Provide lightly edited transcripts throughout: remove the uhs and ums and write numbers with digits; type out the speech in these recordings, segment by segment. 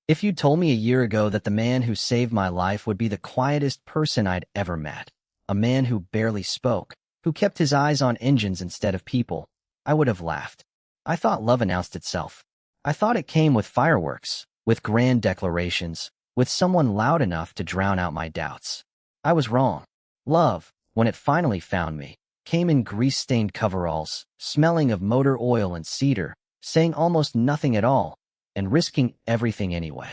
If you told me a year ago that the man who saved my life would be the quietest person I'd ever met, a man who barely spoke, who kept his eyes on engines instead of people, I would have laughed. I thought love announced itself. I thought it came with fireworks, with grand declarations, with someone loud enough to drown out my doubts. I was wrong. Love, when it finally found me, came in grease-stained coveralls, smelling of motor oil and cedar, saying almost nothing at all, and risking everything anyway.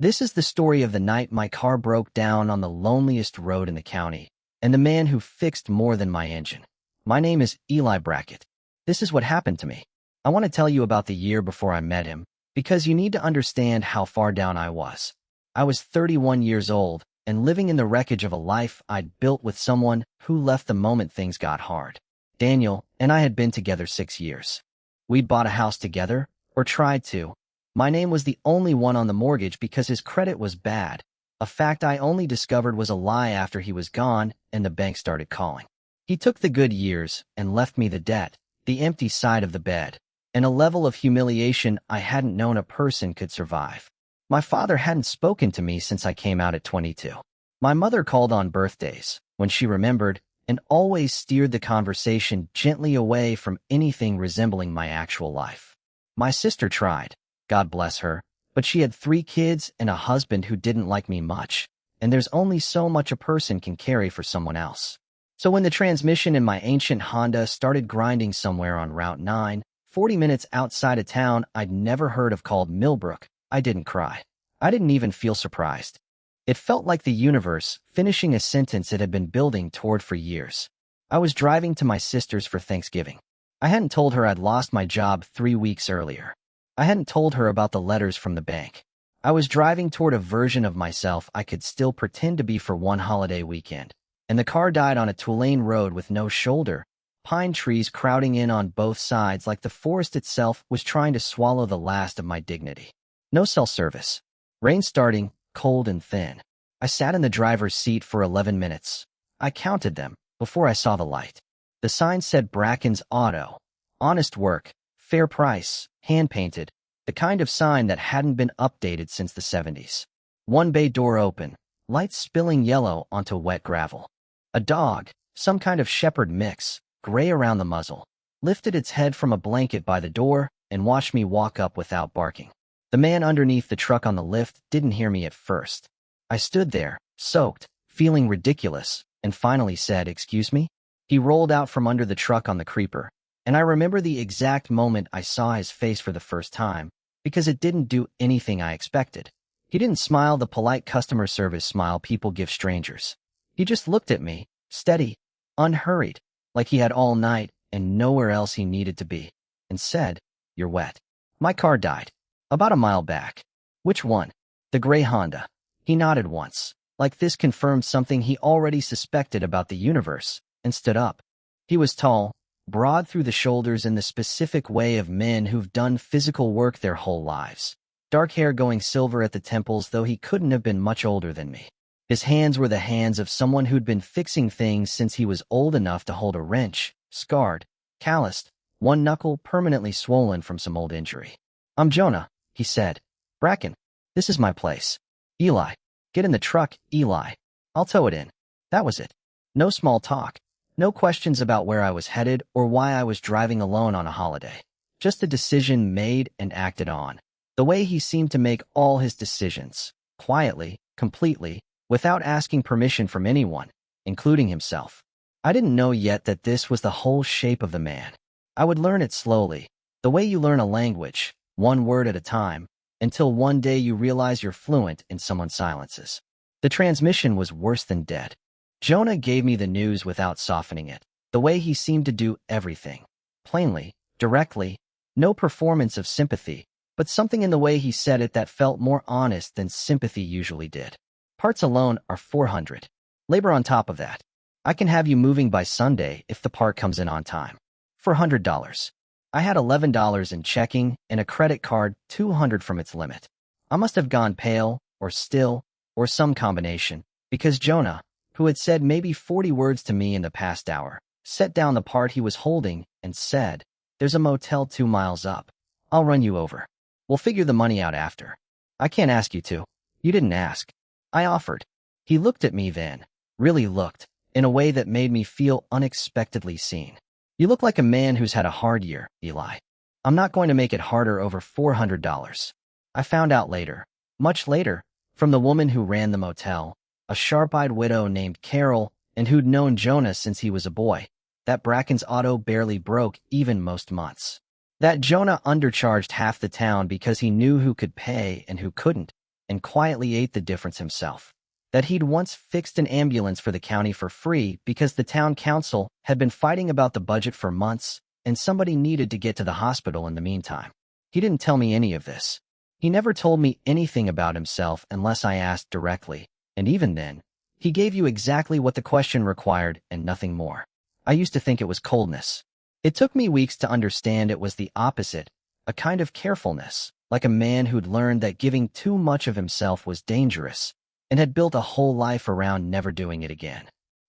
This is the story of the night my car broke down on the loneliest road in the county, and the man who fixed more than my engine. My name is Eli Brackett. This is what happened to me. I want to tell you about the year before I met him, because you need to understand how far down I was. I was 31 years old, and living in the wreckage of a life I'd built with someone who left the moment things got hard. Daniel and I had been together 6 years. We'd bought a house together, or tried to. My name was the only one on the mortgage because his credit was bad, a fact I only discovered was a lie after he was gone and the bank started calling. He took the good years and left me the debt, the empty side of the bed, and a level of humiliation I hadn't known a person could survive. My father hadn't spoken to me since I came out at 22. My mother called on birthdays, when she remembered, and always steered the conversation gently away from anything resembling my actual life. My sister tried, God bless her, but she had 3 kids and a husband who didn't like me much, and there's only so much a person can carry for someone else. So when the transmission in my ancient Honda started grinding somewhere on Route 9, 40 minutes outside a town I'd never heard of called Millbrook, I didn't cry. I didn't even feel surprised. It felt like the universe finishing a sentence it had been building toward for years. I was driving to my sister's for Thanksgiving. I hadn't told her I'd lost my job 3 weeks earlier. I hadn't told her about the letters from the bank. I was driving toward a version of myself I could still pretend to be for one holiday weekend, and the car died on a two-lane road with no shoulder, pine trees crowding in on both sides like the forest itself was trying to swallow the last of my dignity. No cell service. Rain starting, cold and thin. I sat in the driver's seat for 11 minutes. I counted them before I saw the light. The sign said Bracken's Auto. Honest work, fair price, hand-painted, the kind of sign that hadn't been updated since the 70s. One bay door open, lights spilling yellow onto wet gravel. A dog, some kind of shepherd mix, gray around the muzzle, lifted its head from a blanket by the door and watched me walk up without barking. The man underneath the truck on the lift didn't hear me at first. I stood there, soaked, feeling ridiculous, and finally said, "Excuse me?" He rolled out from under the truck on the creeper, and I remember the exact moment I saw his face for the first time, because it didn't do anything I expected. He didn't smile the polite customer service smile people give strangers. He just looked at me, steady, unhurried, like he had all night and nowhere else he needed to be, and said, "You're wet." My car died. About a mile back. Which one? The gray Honda. He nodded once, like this confirmed something he already suspected about the universe, and stood up. He was tall, broad through the shoulders in the specific way of men who've done physical work their whole lives. Dark hair going silver at the temples, though he couldn't have been much older than me. His hands were the hands of someone who'd been fixing things since he was old enough to hold a wrench, scarred, calloused, one knuckle permanently swollen from some old injury. "I'm Jonah," he said. "Bracken. This is my place." "Eli. Get in the truck, Eli. I'll tow it in." That was it. No small talk. No questions about where I was headed or why I was driving alone on a holiday. Just a decision made and acted on. The way he seemed to make all his decisions. Quietly, completely, without asking permission from anyone, including himself. I didn't know yet that this was the whole shape of the man. I would learn it slowly, the way you learn a language, one word at a time, until one day you realize you're fluent in someone's silences. The transmission was worse than dead. Jonah gave me the news without softening it, the way he seemed to do everything. Plainly, directly, no performance of sympathy, but something in the way he said it that felt more honest than sympathy usually did. Parts alone are $400. Labor on top of that. I can have you moving by Sunday if the part comes in on time. $400. I had $11 in checking and a credit card, $200 from its limit. I must have gone pale, or still, or some combination, because Jonah, who had said maybe 40 words to me in the past hour, set down the part he was holding and said, "There's a motel 2 miles up. I'll run you over. We'll figure the money out after." I can't ask you to. You didn't ask. I offered. He looked at me then, really looked, in a way that made me feel unexpectedly seen. You look like a man who's had a hard year, Eli. I'm not going to make it harder over $400. I found out later, much later, from the woman who ran the motel, a sharp-eyed widow named Carol, and who'd known Jonah since he was a boy, that Bracken's auto barely broke even most months. That Jonah undercharged half the town because he knew who could pay and who couldn't, and quietly ate the difference himself. That he'd once fixed an ambulance for the county for free because the town council had been fighting about the budget for months, and somebody needed to get to the hospital in the meantime. He didn't tell me any of this. He never told me anything about himself unless I asked directly, and even then, he gave you exactly what the question required and nothing more. I used to think it was coldness. It took me weeks to understand it was the opposite, a kind of carefulness, like a man who'd learned that giving too much of himself was dangerous, and had built a whole life around never doing it again.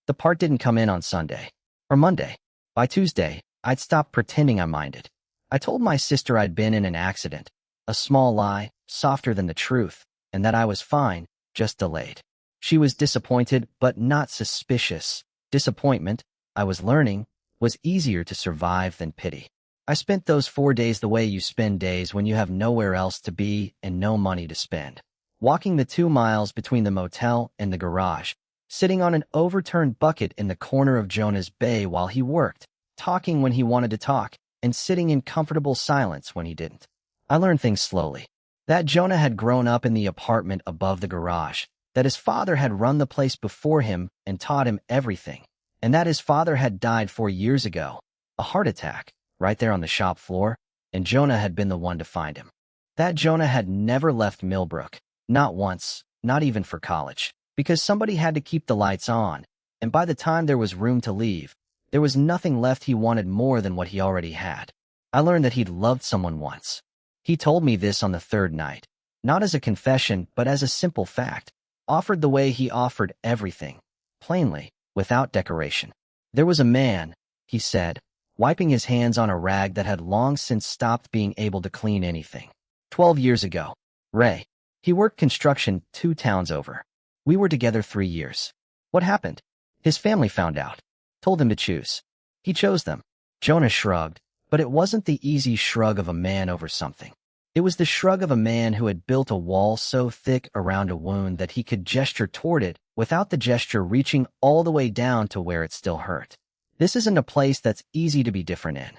The part didn't come in on Sunday. Or Monday. By Tuesday, I'd stopped pretending I minded. I told my sister I'd been in an accident, a small lie, softer than the truth, and that I was fine, just delayed. She was disappointed, but not suspicious. Disappointment, I was learning, was easier to survive than pity. I spent those 4 days the way you spend days when you have nowhere else to be and no money to spend. Walking the 2 miles between the motel and the garage, sitting on an overturned bucket in the corner of Jonah's bay while he worked, talking when he wanted to talk, and sitting in comfortable silence when he didn't. I learned things slowly. That Jonah had grown up in the apartment above the garage, that his father had run the place before him and taught him everything, and that his father had died 4 years ago, a heart attack, right there on the shop floor, and Jonah had been the one to find him. That Jonah had never left Millbrook, not once, not even for college, because somebody had to keep the lights on, and by the time there was room to leave, there was nothing left he wanted more than what he already had. I learned that he'd loved someone once. He told me this on the 3rd night, not as a confession, but as a simple fact, offered the way he offered everything, plainly, without decoration. There was a man, he said, wiping his hands on a rag that had long since stopped being able to clean anything. 12 years ago. Ray. He worked construction 2 towns over. We were together 3 years. What happened? His family found out. Told him to choose. He chose them. Jonah shrugged, but it wasn't the easy shrug of a man over something. It was the shrug of a man who had built a wall so thick around a wound that he could gesture toward it without the gesture reaching all the way down to where it still hurt. This isn't a place that's easy to be different in.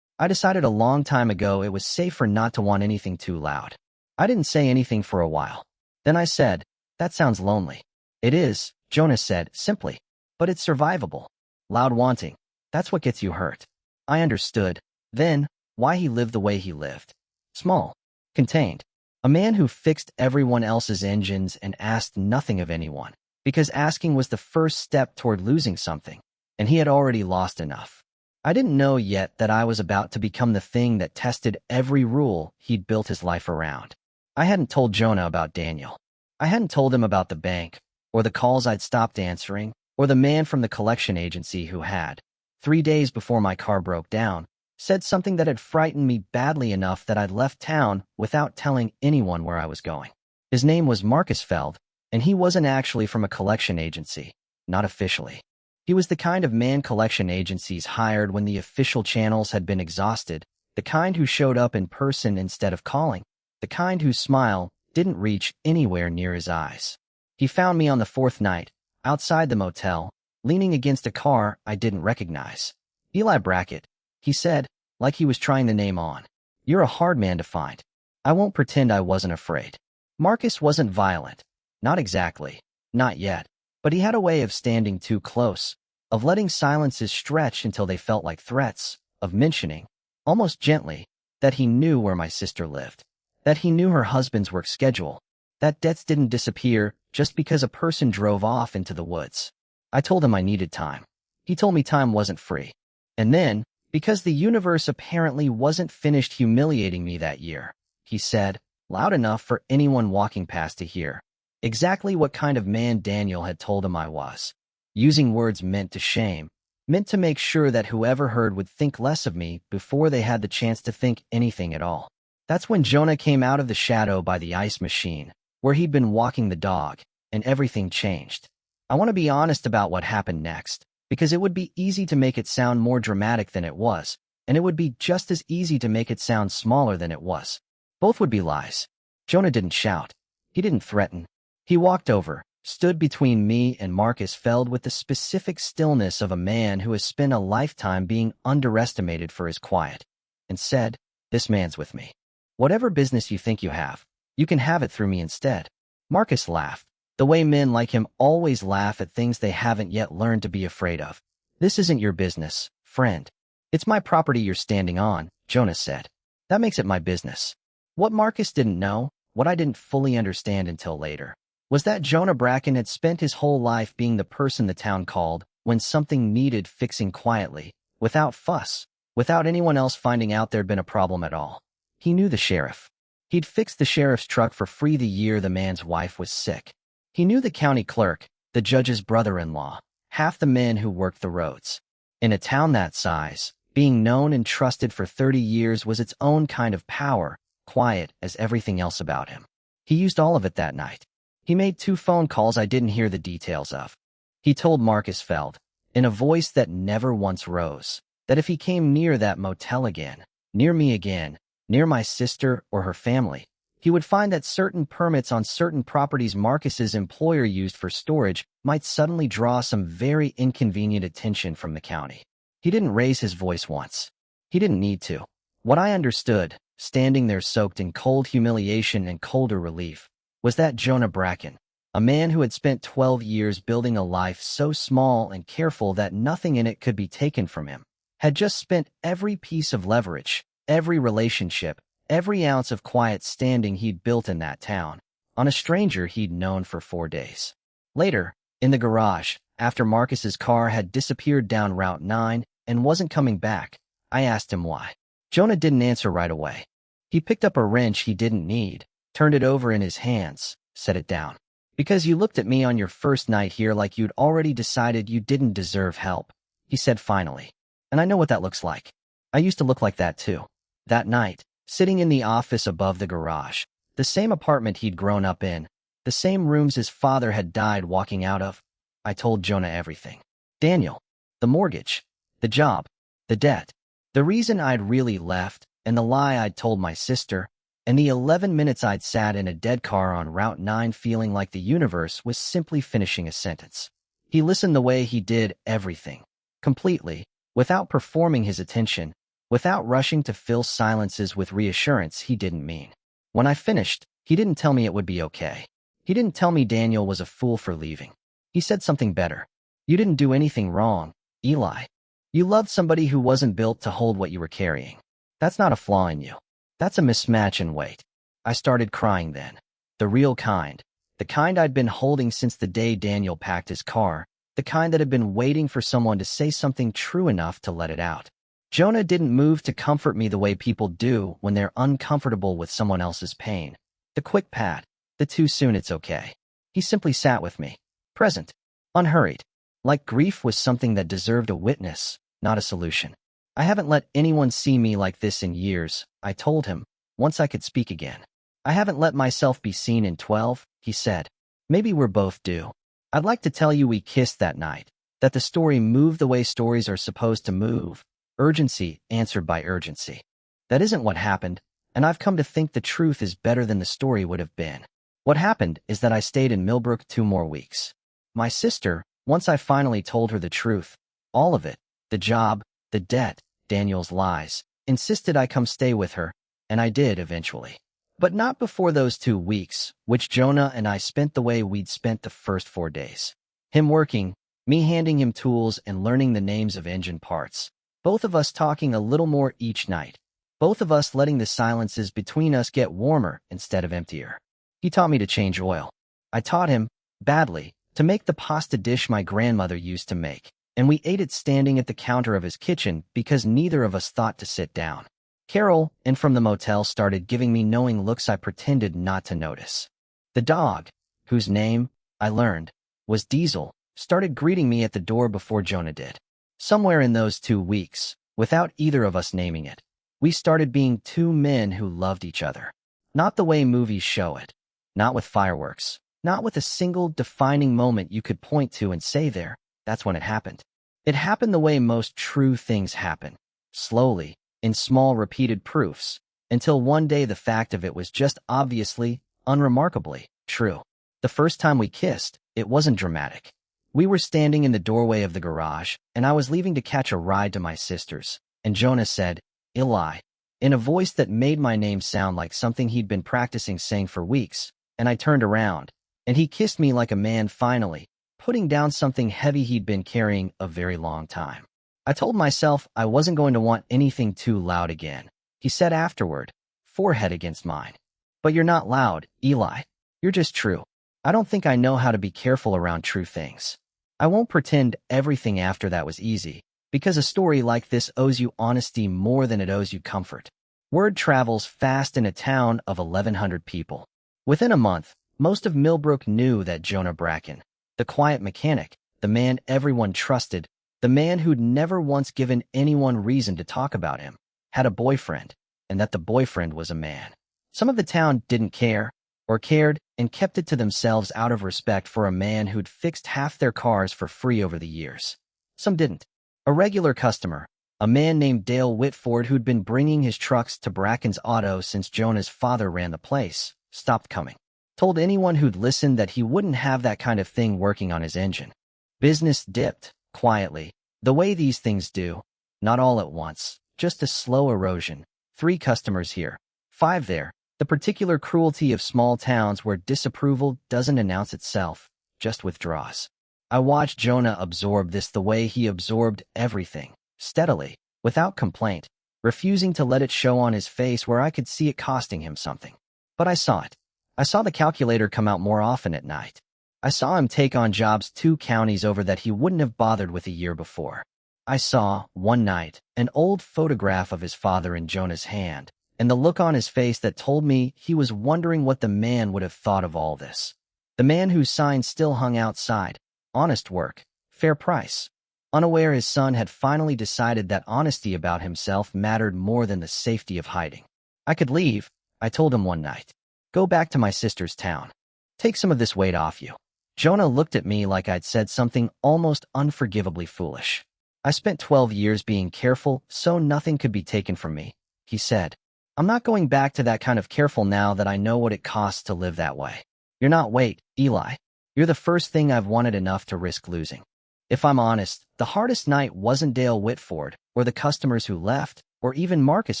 I decided a long time ago it was safer not to want anything too loud. I didn't say anything for a while. Then I said, "That sounds lonely." "It is," Jonah said, simply. "But it's survivable. Loud wanting. That's what gets you hurt." I understood, then, why he lived the way he lived. Small. Contained. A man who fixed everyone else's engines and asked nothing of anyone, because asking was the first step toward losing something, and he had already lost enough. I didn't know yet that I was about to become the thing that tested every rule he'd built his life around. I hadn't told Jonah about Daniel. I hadn't told him about the bank, or the calls I'd stopped answering, or the man from the collection agency who had, 3 days before my car broke down, said something that had frightened me badly enough that I'd left town without telling anyone where I was going. His name was Marcus Feld, and he wasn't actually from a collection agency, not officially. He was the kind of man collection agencies hired when the official channels had been exhausted, the kind who showed up in person instead of calling, the kind whose smile didn't reach anywhere near his eyes. He found me on the 4th night, outside the motel, leaning against a car I didn't recognize. "Eli Brackett," he said, like he was trying the name on. "You're a hard man to find." I won't pretend I wasn't afraid. Marcus wasn't violent. Not exactly. Not yet. But he had a way of standing too close, of letting silences stretch until they felt like threats, of mentioning, almost gently, that he knew where my sister lived, that he knew her husband's work schedule, that debts didn't disappear just because a person drove off into the woods. I told him I needed time. He told me time wasn't free. And then, because the universe apparently wasn't finished humiliating me that year, he said, loud enough for anyone walking past to hear, exactly what kind of man Daniel had told him I was, using words meant to shame, meant to make sure that whoever heard would think less of me before they had the chance to think anything at all. That's when Jonah came out of the shadow by the ice machine, where he'd been walking the dog, and everything changed. I want to be honest about what happened next, because it would be easy to make it sound more dramatic than it was, and it would be just as easy to make it sound smaller than it was. Both would be lies. Jonah didn't shout. He didn't threaten. He walked over, stood between me and Marcus Feld with the specific stillness of a man who has spent a lifetime being underestimated for his quiet, and said, "This man's with me. Whatever business you think you have, you can have it through me instead." Marcus laughed, the way men like him always laugh at things they haven't yet learned to be afraid of. "This isn't your business, friend. It's my property you're standing on," Jonah said. "That makes it my business." What Marcus didn't know, what I didn't fully understand until later, was that Jonah Bracken had spent his whole life being the person the town called when something needed fixing quietly, without fuss, without anyone else finding out there'd been a problem at all. He knew the sheriff. He'd fixed the sheriff's truck for free the year the man's wife was sick. He knew the county clerk, the judge's brother-in-law, half the men who worked the roads. In a town that size, being known and trusted for 30 years was its own kind of power, quiet as everything else about him. He used all of it that night. He made 2 phone calls I didn't hear the details of. He told Marcus Feld, in a voice that never once rose, that if he came near that motel again, near me again, near my sister or her family, he would find that certain permits on certain properties Marcus's employer used for storage might suddenly draw some very inconvenient attention from the county. He didn't raise his voice once. He didn't need to. What I understood, standing there soaked in cold humiliation and colder relief, was that Jonah Bracken, a man who had spent 12 years building a life so small and careful that nothing in it could be taken from him, had just spent every piece of leverage, every relationship, every ounce of quiet standing he'd built in that town, on a stranger he'd known for 4 days. Later, in the garage, after Marcus's car had disappeared down Route 9 and wasn't coming back, I asked him why. Jonah didn't answer right away. He picked up a wrench he didn't need, turned it over in his hands, set it down. "Because you looked at me on your first night here like you'd already decided you didn't deserve help," he said finally. "And I know what that looks like. I used to look like that too." That night, sitting in the office above the garage, the same apartment he'd grown up in, the same rooms his father had died walking out of, I told Jonah everything. Daniel, the mortgage, the job, the debt, the reason I'd really left, and the lie I'd told my sister, and the 11 minutes I'd sat in a dead car on Route 9 feeling like the universe was simply finishing a sentence. He listened the way he did everything, completely, without performing his attention, without rushing to fill silences with reassurance he didn't mean. When I finished, he didn't tell me it would be okay. He didn't tell me Daniel was a fool for leaving. He said something better. "You didn't do anything wrong, Eli. You loved somebody who wasn't built to hold what you were carrying. That's not a flaw in you. That's a mismatch in weight." I started crying then. The real kind. The kind I'd been holding since the day Daniel packed his car. The kind that had been waiting for someone to say something true enough to let it out. Jonah didn't move to comfort me the way people do when they're uncomfortable with someone else's pain. The quick pat, the too soon it's okay. He simply sat with me, present, unhurried, like grief was something that deserved a witness, not a solution. "I haven't let anyone see me like this in years," I told him, once I could speak again. "I haven't let myself be seen in 12, he said. "Maybe we're both due. I'd like to tell you we kissed that night, that the story moved the way stories are supposed to move. Urgency answered by urgency. That isn't what happened, and I've come to think the truth is better than the story would have been. What happened is that I stayed in Millbrook 2 more weeks. My sister, once I finally told her the truth, all of it, the job, the debt, Daniel's lies, insisted I come stay with her, and I did eventually. But not before those 2 weeks, which Jonah and I spent the way we'd spent the first 4 days. Him working, me handing him tools and learning the names of engine parts. Both of us talking a little more each night. Both of us letting the silences between us get warmer instead of emptier. He taught me to change oil. I taught him, badly, to make the pasta dish my grandmother used to make, and we ate it standing at the counter of his kitchen because neither of us thought to sit down. Carol, in from the motel, started giving me knowing looks I pretended not to notice. The dog, whose name, I learned, was Diesel, started greeting me at the door before Jonah did. Somewhere in those 2 weeks, without either of us naming it, we started being 2 men who loved each other. Not the way movies show it. Not with fireworks. Not with a single defining moment you could point to and say there, that's when it happened. It happened the way most true things happen. Slowly, in small repeated proofs, until one day the fact of it was just obviously, unremarkably, true. The first time we kissed, it wasn't dramatic. We were standing in the doorway of the garage, and I was leaving to catch a ride to my sister's, and Jonah said, "Eli," in a voice that made my name sound like something he'd been practicing saying for weeks, and I turned around, and he kissed me like a man finally, putting down something heavy he'd been carrying a very long time. I told myself I wasn't going to want anything too loud again. He said afterward, forehead against mine. "But you're not loud, Eli. You're just true. I don't think I know how to be careful around true things. I won't pretend everything after that was easy, because a story like this owes you honesty more than it owes you comfort." Word travels fast in a town of 1,100 people. Within a month, most of Millbrook knew that Jonah Bracken, the quiet mechanic, the man everyone trusted, the man who'd never once given anyone reason to talk about him, had a boyfriend, and that the boyfriend was a man. Some of the town didn't care, or cared, and kept it to themselves out of respect for a man who'd fixed half their cars for free over the years. Some didn't. A regular customer, a man named Dale Whitford who'd been bringing his trucks to Bracken's Auto since Jonah's father ran the place, stopped coming. Told anyone who'd listened that he wouldn't have that kind of thing working on his engine. Business dipped, quietly, the way these things do, not all at once, just a slow erosion. 3 customers here, 5 there, the particular cruelty of small towns where disapproval doesn't announce itself, just withdraws. I watched Jonah absorb this the way he absorbed everything, steadily, without complaint, refusing to let it show on his face where I could see it costing him something. But I saw it. I saw the calculator come out more often at night. I saw him take on jobs 2 counties over that he wouldn't have bothered with a year before. I saw, one night, an old photograph of his father in Jonah's hand, and the look on his face that told me he was wondering what the man would have thought of all this. The man whose sign still hung outside, honest work, fair price. Unaware his son had finally decided that honesty about himself mattered more than the safety of hiding. "I could leave," I told him one night. "Go back to my sister's town. Take some of this weight off you." Jonah looked at me like I'd said something almost unforgivably foolish. "I spent 12 years being careful so nothing could be taken from me," he said. "I'm not going back to that kind of careful now that I know what it costs to live that way. You're not wait, Eli. You're the first thing I've wanted enough to risk losing." If I'm honest, the hardest night wasn't Dale Whitford, or the customers who left, or even Marcus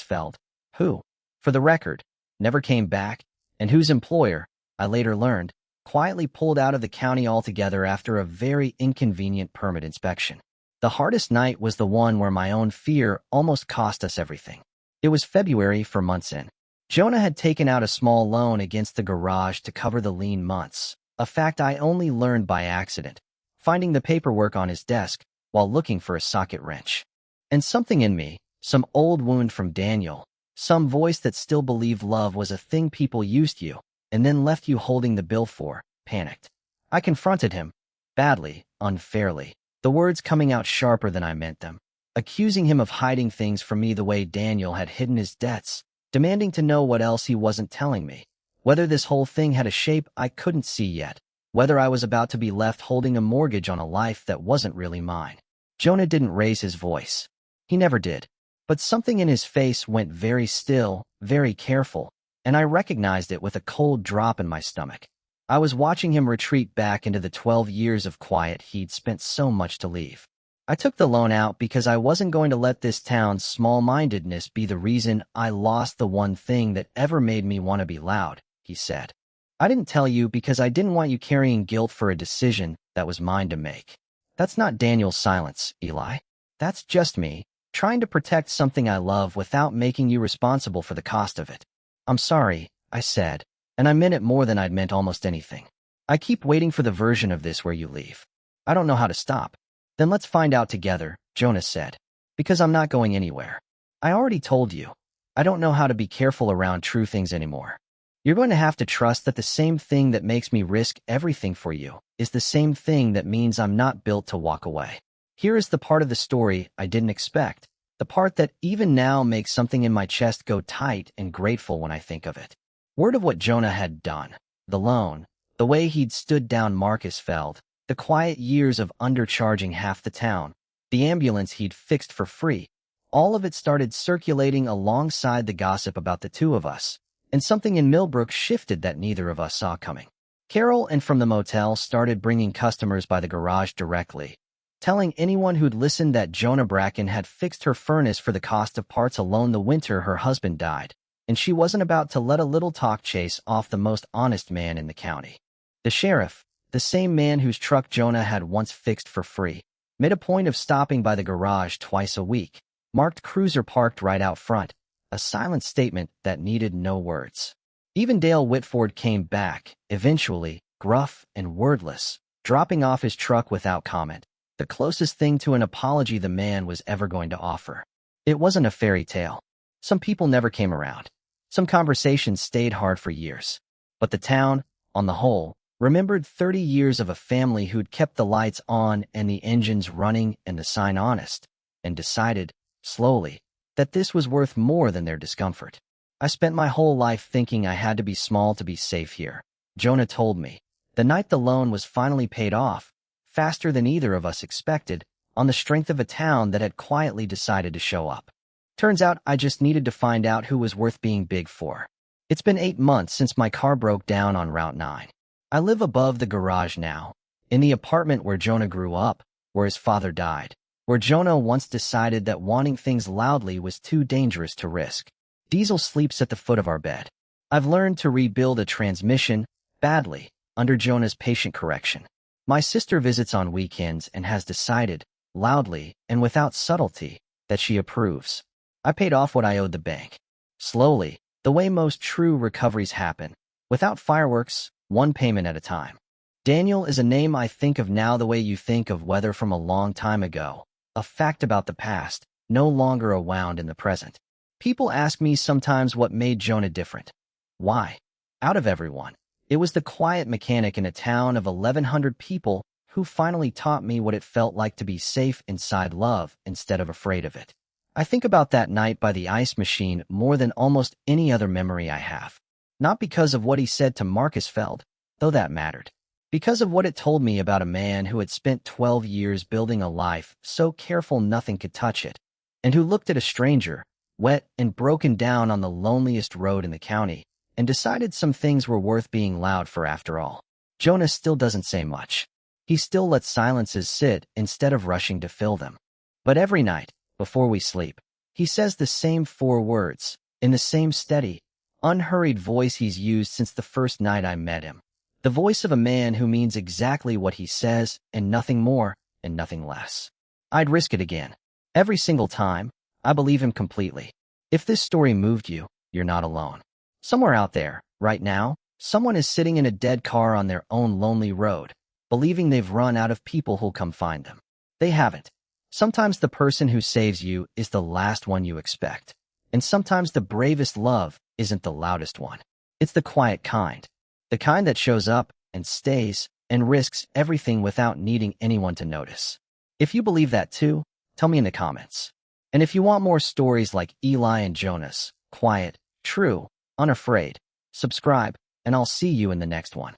Feld, who, for the record, never came back, and whose employer, I later learned, quietly pulled out of the county altogether after a very inconvenient permit inspection. The hardest night was the one where my own fear almost cost us everything. It was February for months in. Jonah had taken out a small loan against the garage to cover the lean months, a fact I only learned by accident, finding the paperwork on his desk while looking for a socket wrench. And something in me, some old wound from Daniel, some voice that still believed love was a thing people used you and then left you holding the bill for, panicked. I confronted him, badly, unfairly, the words coming out sharper than I meant them, accusing him of hiding things from me the way Daniel had hidden his debts, demanding to know what else he wasn't telling me, whether this whole thing had a shape I couldn't see yet, whether I was about to be left holding a mortgage on a life that wasn't really mine. Jonah didn't raise his voice. He never did. But something in his face went very still, very careful, and I recognized it with a cold drop in my stomach. I was watching him retreat back into the 12 years of quiet he'd spent so much to leave. "I took the loan out because I wasn't going to let this town's small-mindedness be the reason I lost the one thing that ever made me want to be loud," he said. "I didn't tell you because I didn't want you carrying guilt for a decision that was mine to make." That's not Daniel's silence, Eli. That's just me, trying to protect something I love without making you responsible for the cost of it. "I'm sorry," I said, and I meant it more than I'd meant almost anything. "I keep waiting for the version of this where you leave. I don't know how to stop." "Then let's find out together," Jonas said. "Because I'm not going anywhere. I already told you. I don't know how to be careful around true things anymore. You're going to have to trust that the same thing that makes me risk everything for you is the same thing that means I'm not built to walk away." Here is the part of the story I didn't expect, the part that even now makes something in my chest go tight and grateful when I think of it. Word of what Jonah had done, the loan, the way he'd stood down Marcus Feld, the quiet years of undercharging half the town, the ambulance he'd fixed for free. All of it started circulating alongside the gossip about the two of us, and something in Millbrook shifted that neither of us saw coming. Carol and from the motel started bringing customers by the garage directly, telling anyone who'd listened that Jonah Bracken had fixed her furnace for the cost of parts alone the winter her husband died, and she wasn't about to let a little talk chase off the most honest man in the county. The sheriff, the same man whose truck Jonah had once fixed for free, made a point of stopping by the garage twice a week, marked cruiser parked right out front, a silent statement that needed no words. Even Dale Whitford came back, eventually, gruff and wordless, dropping off his truck without comment, the closest thing to an apology the man was ever going to offer. It wasn't a fairy tale. Some people never came around. Some conversations stayed hard for years. But the town, on the whole, remembered 30 years of a family who'd kept the lights on and the engines running and the sign honest, and decided, slowly, that this was worth more than their discomfort. I spent my whole life thinking I had to be small to be safe here, Jonah told me. The night the loan was finally paid off, faster than either of us expected, on the strength of a town that had quietly decided to show up. Turns out I just needed to find out who was worth being big for. It's been 8 months since my car broke down on Route 9. I live above the garage now, in the apartment where Jonah grew up, where his father died, where Jonah once decided that wanting things loudly was too dangerous to risk. Diesel sleeps at the foot of our bed. I've learned to rebuild a transmission, badly, under Jonah's patient correction. My sister visits on weekends and has decided, loudly and without subtlety, that she approves. I paid off what I owed the bank. Slowly, the way most true recoveries happen, without fireworks, one payment at a time. Daniel is a name I think of now the way you think of weather from a long time ago, a fact about the past, no longer a wound in the present. People ask me sometimes what made Jonah different. Why? Out of everyone, it was the quiet mechanic in a town of 1,100 people who finally taught me what it felt like to be safe inside love instead of afraid of it. I think about that night by the ice machine more than almost any other memory I have. Not because of what he said to Marcus Feld, though that mattered. Because of what it told me about a man who had spent 12 years building a life so careful nothing could touch it, and who looked at a stranger, wet and broken down on the loneliest road in the county, and decided some things were worth being loud for after all. Jonah still doesn't say much. He still lets silences sit instead of rushing to fill them. But every night, before we sleep, he says the same 4 words, in the same steady, unhurried voice he's used since the first night I met him. The voice of a man who means exactly what he says, and nothing more, and nothing less. I'd risk it again. Every single time. I believe him completely. If this story moved you, you're not alone. Somewhere out there, right now, someone is sitting in a dead car on their own lonely road, believing they've run out of people who'll come find them. They haven't. Sometimes the person who saves you is the last one you expect. And sometimes the bravest love isn't the loudest one. It's the quiet kind. The kind that shows up and stays and risks everything without needing anyone to notice. If you believe that too, tell me in the comments. And if you want more stories like Eli and Jonas, quiet, true, unafraid, subscribe, and I'll see you in the next one.